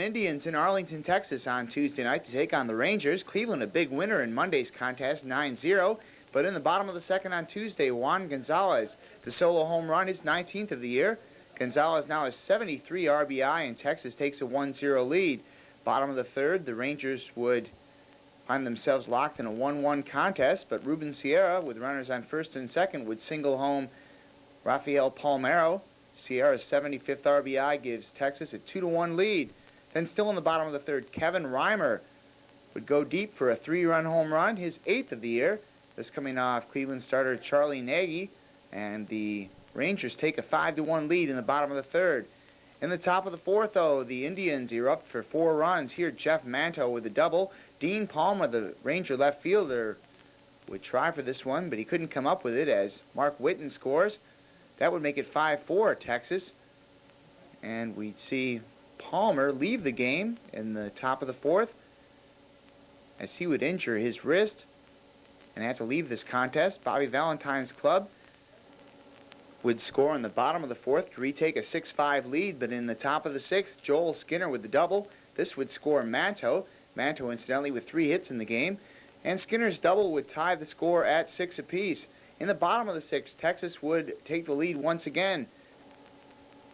Indians in Arlington, Texas on Tuesday night to take on the Rangers. Cleveland a big winner in Monday's contest, 9-0. But in the bottom of the second on Tuesday, Juan Gonzalez, the solo home run, his 19th of the year. Gonzalez now has 73 RBI, and Texas takes a 1-0 lead. Bottom of the third, the Rangers would find themselves locked in a 1-1 contest, but Ruben Sierra, with runners on first and second, would single home Rafael Palmeiro. Sierra's 75th RBI gives Texas a 2-1 lead. Then still in the bottom of the third, Kevin Reimer would go deep for a 3-run home run, his 8th of the year. This coming off Cleveland starter Charlie Nagy, and the Rangers take a 5-1 lead in the bottom of the third. In the top of the fourth, though, the Indians erupt for 4 runs. Here, Jeff Manto with a double. Dean Palmer, the Ranger left fielder, would try for this one, but he couldn't come up with it as Mark Whitten scores. That would make it 5-4 Texas. And we'd see Palmer leave the game in the top of the fourth as he would injure his wrist and have to leave this contest. Bobby Valentine's club would score in the bottom of the fourth to retake a 6-5 lead, but in the top of the sixth, Joel Skinner with the double. This would score Manto. Manto, incidentally, with 3 hits in the game. And Skinner's double would tie the score at 6 apiece. In the bottom of the sixth, Texas would take the lead once again.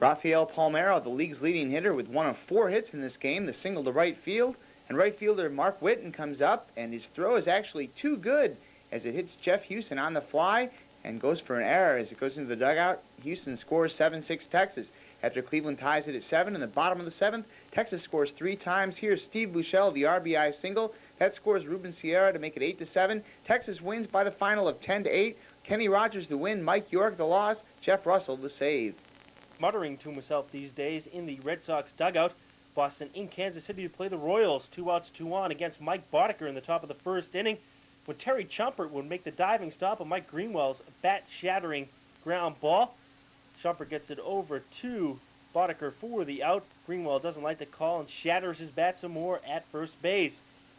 Rafael Palmeiro, the league's leading hitter, with 1 of 4 hits in this game, the single to right field. And right fielder Mark Whitten comes up, and his throw is actually too good as it hits Jeff Houston on the fly and goes for an error as it goes into the dugout. Houston scores 7-6 Texas. After Cleveland ties it at 7 in the bottom of the 7th, Texas scores 3 times. Here's Steve Buechele, the RBI single. That scores Ruben Sierra to make it 8-7. Texas wins by the final of 10-8. Kenny Rogers the win, Mike York the loss, Jeff Russell the save. Muttering to himself these days in the Red Sox dugout. Boston in Kansas City to play the Royals. 2 outs, 2 on against Mike Boddicker in the top of the first inning, when Terry Chumpert would make the diving stop on Mike Greenwell's bat-shattering ground ball. Chumpert gets it over to Boddicker for the out. Greenwell doesn't like the call and shatters his bat some more at first base.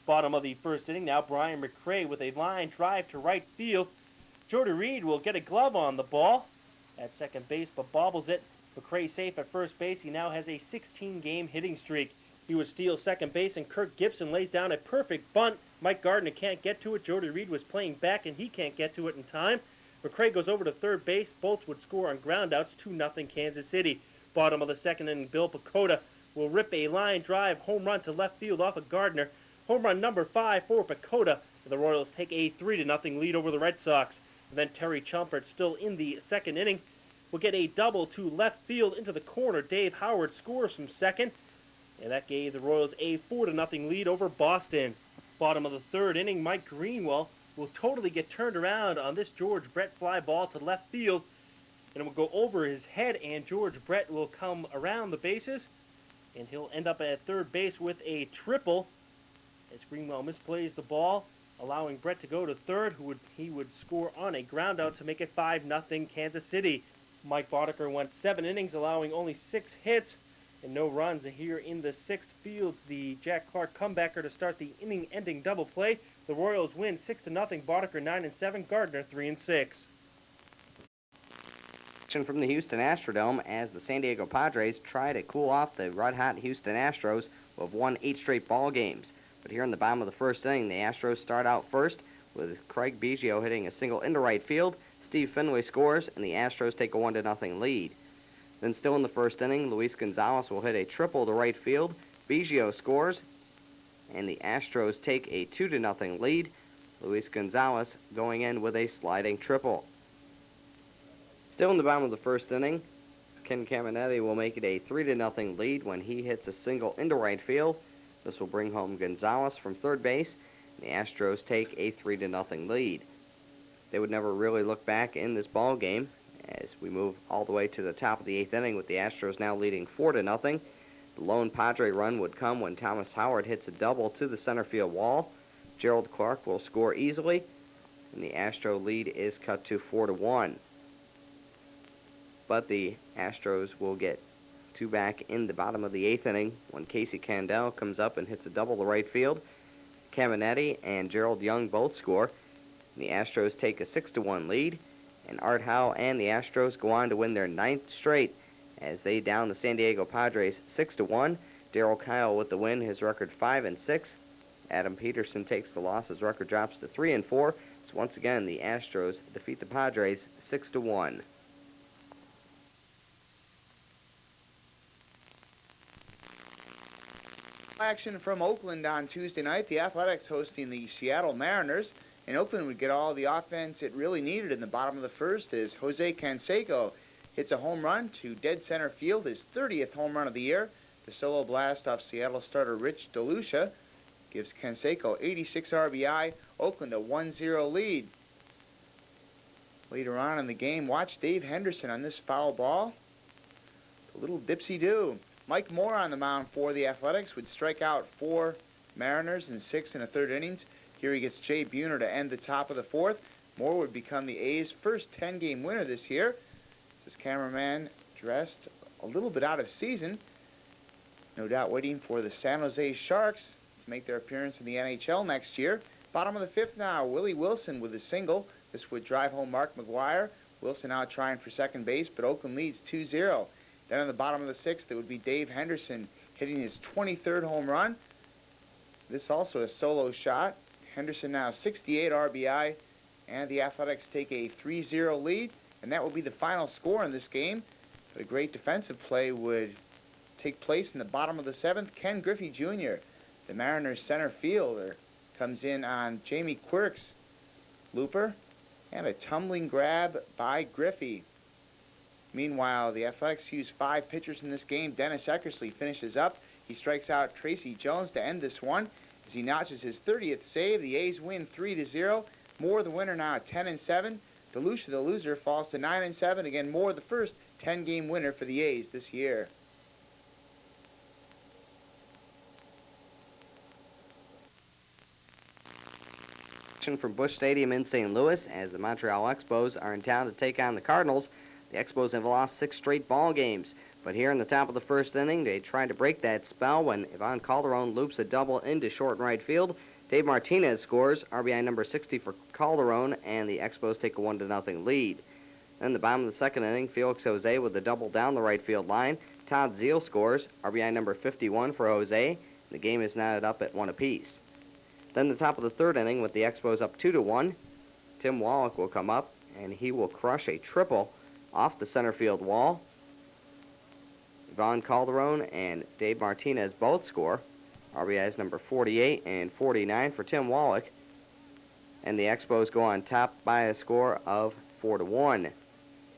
Bottom of the first inning now, Brian McRae with a line drive to right field. Jordy Reed will get a glove on the ball at second base, but bobbles it. McRae safe at first base. He now has a 16-game hitting streak. He would steal second base, and Kirk Gibson lays down a perfect bunt. Mike Gardner can't get to it. Jordy Reed was playing back, and he can't get to it in time. McRae goes over to third base. Both would score on groundouts, 2-0 Kansas City. Bottom of the second inning, Bill Pacoda will rip a line drive home run to left field off of Gardner. Home run number 5 for Pacoda. The Royals take a 3-0 lead over the Red Sox. And then Terry Chumpert, still in the second inning, will get a double to left field into the corner. Dave Howard scores from second, and that gave the Royals a 4-0 lead over Boston. Bottom of the third inning, Mike Greenwell will totally get turned around on this George Brett fly ball to left field, and it will go over his head, and George Brett will come around the bases, and he'll end up at third base with a triple as Greenwell misplays the ball, allowing Brett to go to third, he would score on a groundout to make it 5-0 Kansas City. Mike Boddicker went 7 innings, allowing only 6 hits and no runs. Here in the 6th fields, the Jack Clark comebacker to start the inning-ending double play. The Royals win 6-0. Boddicker 9-7, Gardner 3-6. Action from the Houston Astrodome as the San Diego Padres try to cool off the red-hot Houston Astros, who have won 8 straight ball games. But here in the bottom of the first inning, the Astros start out first with Craig Biggio hitting a single into right field. Steve Fenway scores, and the Astros take a 1-0 lead. Then still in the first inning, Luis Gonzalez will hit a triple to right field. Biggio scores, and the Astros take a 2-0 lead. Luis Gonzalez going in with a sliding triple. Still in the bottom of the first inning, Ken Caminetti will make it a 3-0 lead when he hits a single into right field. This will bring home Gonzalez from third base, and the Astros take a 3-0 lead. They would never really look back in this ball game as we move all the way to the top of the 8th inning with the Astros now leading 4-0. The lone Padre run would come when Thomas Howard hits a double to the center field wall. Gerald Clark will score easily, and the Astro lead is cut to 4-1. But the Astros will get 2 back in the bottom of the 8th inning when Casey Candel comes up and hits a double to right field. Caminetti and Gerald Young both score. The Astros take a 6-1 lead, and Art Howe and the Astros go on to win their 9th straight as they down the San Diego Padres 6-1. Darryl Kyle with the win, his record 5-6. Adam Peterson takes the loss, his record drops to 3-4. So once again, the Astros defeat the Padres 6-1. Action from Oakland on Tuesday night. The Athletics hosting the Seattle Mariners. And Oakland would get all the offense it really needed in the bottom of the first as Jose Canseco hits a home run to dead center field, his 30th home run of the year. The solo blast off Seattle starter Rich DeLucia gives Canseco 86 RBI. Oakland a 1-0 lead. Later on in the game, watch Dave Henderson on this foul ball. A little dipsy-do. Mike Moore on the mound for the Athletics would strike out 4 Mariners in 6 1/3 innings. Here he gets Jay Buhner to end the top of the 4th. Moore would become the A's first 10-game winner this year. This cameraman dressed a little bit out of season. No doubt waiting for the San Jose Sharks to make their appearance in the NHL next year. Bottom of the 5th now, Willie Wilson with a single. This would drive home Mark McGwire. Wilson out trying for second base, but Oakland leads 2-0. Then on the bottom of the 6th, it would be Dave Henderson hitting his 23rd home run. This also a solo shot. Henderson now 68 RBI, and the Athletics take a 3-0 lead, and that will be the final score in this game. But a great defensive play would take place in the bottom of the 7th. Ken Griffey Jr., the Mariners center fielder, comes in on Jamie Quirk's looper, and a tumbling grab by Griffey. Meanwhile, the Athletics use 5 pitchers in this game. Dennis Eckersley finishes up. He strikes out Tracy Jones to end this one as he notches his 30th save. The A's win 3-0. Moore the winner now at 10-7. DeLucia the loser falls to 9-7. Again, Moore the first 10-game winner for the A's this year. From Busch Stadium in St. Louis as the Montreal Expos are in town to take on the Cardinals. The Expos have lost 6 straight ball games, but here in the top of the first inning, they tried to break that spell when Ivan Calderon loops a double into short right field. Dave Martinez scores, RBI number 60 for Calderon, and the Expos take a 1-0 lead. Then the bottom of the second inning, Felix Jose with a double down the right field line. Todd Zeile scores, RBI number 51 for Jose. The game is knotted up at 1 apiece. Then the top of the third inning with the Expos up 2-1, Tim Wallach will come up, and he will crush a triple off the center field wall. Ivan Calderon and Dave Martinez both score. RBIs number 48 and 49 for Tim Wallach. And the Expos go on top by a score of 4-1.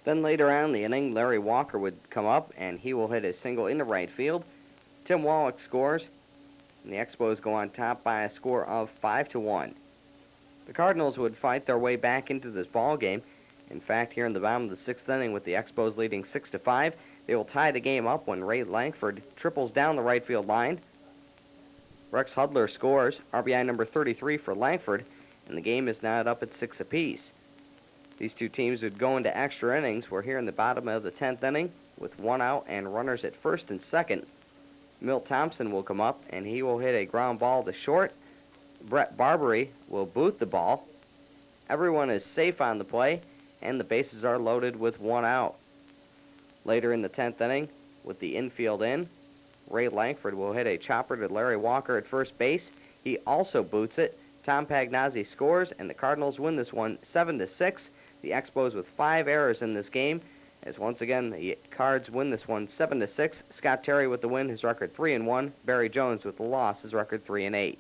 Then later on in the inning, Larry Walker would come up, and he will hit a single into right field. Tim Wallach scores, and the Expos go on top by a score of 5-1. The Cardinals would fight their way back into this ball game. In fact, here in the bottom of the 6th inning with the Expos leading 6-5, they will tie the game up when Ray Lankford triples down the right field line. Rex Hudler scores, RBI number 33 for Lankford, and the game is knotted up at 6 apiece. These two teams would go into extra innings. We're here in the bottom of the 10th inning with 1 out and runners at first and second. Milt Thompson will come up, and he will hit a ground ball to short. Brett Barbary will boot the ball. Everyone is safe on the play, and the bases are loaded with 1 out. Later in the 10th inning, with the infield in, Ray Lankford will hit a chopper to Larry Walker at first base. He also boots it. Tom Pagnazzi scores, and the Cardinals win this one 7-6. The Expos with 5 errors in this game, as once again the Cards win this one 7-6. Scott Terry with the win, his record 3-1. Barry Jones with the loss, his record 3-8.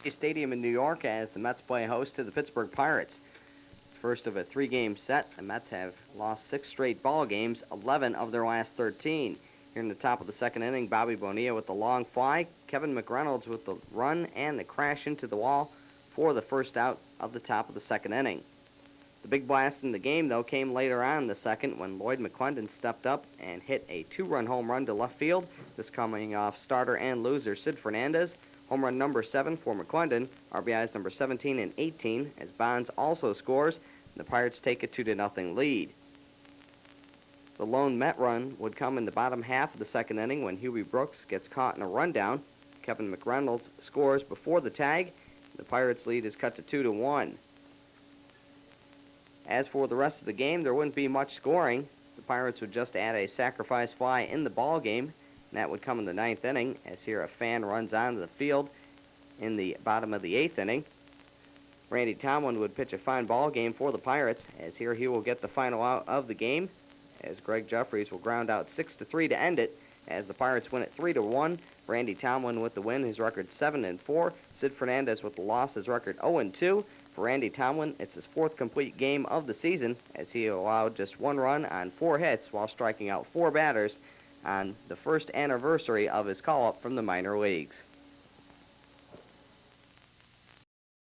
Stadium in New York as the Mets play host to the Pittsburgh Pirates. First of a 3-game set, the Mets have lost 6 straight ball games, 11 of their last 13. Here in the top of the second inning, Bobby Bonilla with the long fly, Kevin McReynolds with the run and the crash into the wall for the first out of the top of the second inning. The big blast in the game, though, came later on in the second when Lloyd McClendon stepped up and hit a 2-run home run to left field, this coming off starter and loser Sid Fernandez. Home run number 7 for McClendon, RBIs number 17 and 18, as Bonds also scores, and the Pirates take a 2-0 lead. The lone Met run would come in the bottom half of the second inning when Huey Brooks gets caught in a rundown. Kevin McReynolds scores before the tag. The Pirates' lead is cut to 2-1. As for the rest of the game, there wouldn't be much scoring. The Pirates would just add a sacrifice fly in the ball game, and that would come in the 9th inning, as here a fan runs onto the field in the bottom of the 8th inning. Randy Tomlin would pitch a fine ball game for the Pirates, as here he will get the final out of the game, as Greg Jeffries will ground out 6-3 to end it, as the Pirates win it 3-1. Randy Tomlin with the win, his record 7-4. Sid Fernandez with the loss, his record 0-2. For Randy Tomlin, it's his 4th complete game of the season, as he allowed just 1 run on 4 hits while striking out 4 batters on the 1st anniversary of his call-up from the minor leagues.